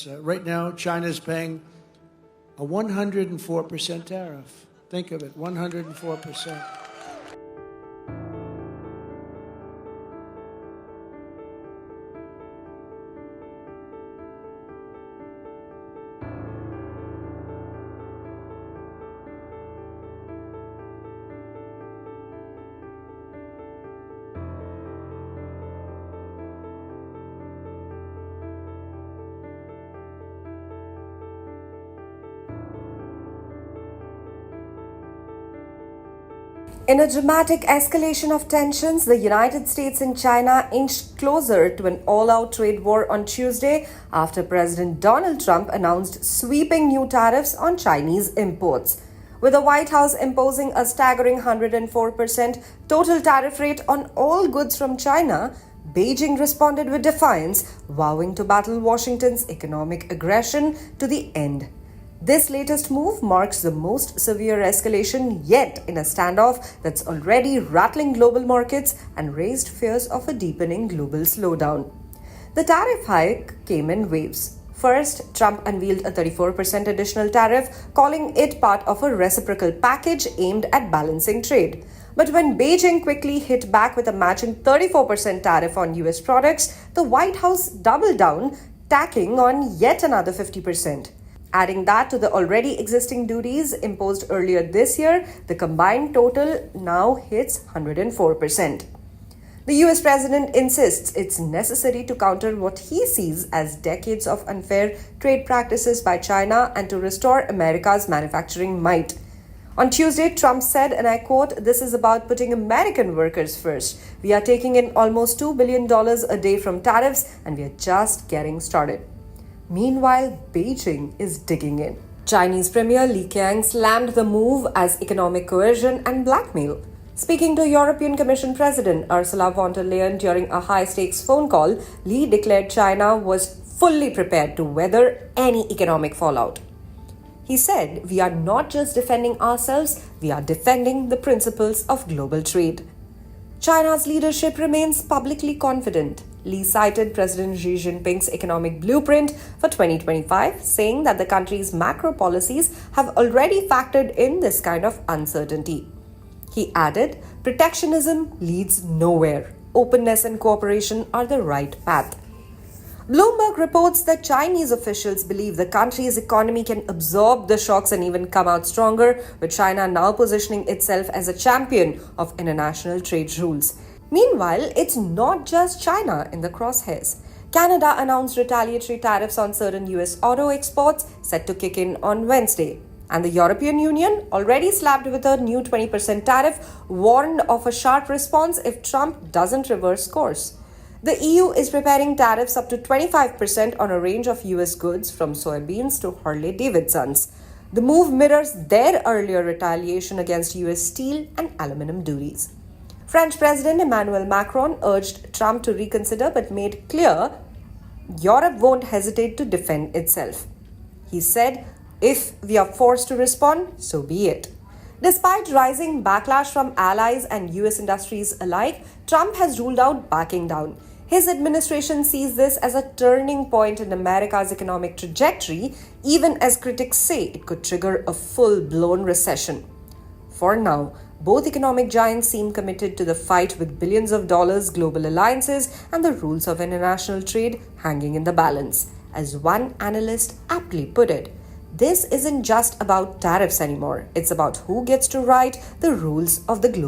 Right now, China is paying a 104% tariff. Think of it, 104%. In a dramatic escalation of tensions, the United States and China inched closer to an all-out trade war on Tuesday after President Donald Trump announced sweeping new tariffs on Chinese imports. With the White House imposing a staggering 104% total tariff rate on all goods from China, Beijing responded with defiance, vowing to battle Washington's economic aggression to the end. This latest move marks the most severe escalation yet in a standoff that's already rattling global markets and raised fears of a deepening global slowdown. The tariff hike came in waves. First, Trump unveiled a 34% additional tariff, calling it part of a reciprocal package aimed at balancing trade. But when Beijing quickly hit back with a matching 34% tariff on US products, the White House doubled down, tacking on yet another 50%. Adding that to the already existing duties imposed earlier this year, the combined total now hits 104%. The US president insists it's necessary to counter what he sees as decades of unfair trade practices by China and to restore America's manufacturing might. On Tuesday, Trump said, and I quote, "This is about putting American workers first. We are taking in almost $2 billion a day from tariffs, and we are just getting started." Meanwhile, Beijing is digging in. Chinese Premier Li Qiang slammed the move as economic coercion and blackmail. Speaking to European Commission President Ursula von der Leyen during a high-stakes phone call, Li declared China was fully prepared to weather any economic fallout. He said, "We are not just defending ourselves, we are defending the principles of global trade." China's leadership remains publicly confident. Li cited President Xi Jinping's economic blueprint for 2025, saying that the country's macro policies have already factored in this kind of uncertainty. He added, "Protectionism leads nowhere. Openness and cooperation are the right path." Bloomberg reports that Chinese officials believe the country's economy can absorb the shocks and even come out stronger, with China now positioning itself as a champion of international trade rules. Meanwhile, it's not just China in the crosshairs. Canada announced retaliatory tariffs on certain US auto exports set to kick in on Wednesday. And the European Union, already slapped with a new 20% tariff, warned of a sharp response if Trump doesn't reverse course. The EU is preparing tariffs up to 25% on a range of US goods from soybeans to Harley-Davidsons. The move mirrors their earlier retaliation against US steel and aluminum duties. French President Emmanuel Macron urged Trump to reconsider but made clear Europe won't hesitate to defend itself. He said, "If we are forced to respond, so be it." Despite rising backlash from allies and US industries alike, Trump has ruled out backing down. His administration sees this as a turning point in America's economic trajectory, even as critics say it could trigger a full-blown recession. For now, both economic giants seem committed to the fight with billions of dollars, global alliances, and the rules of international trade hanging in the balance. As one analyst aptly put it, this isn't just about tariffs anymore. It's about who gets to write the rules of the global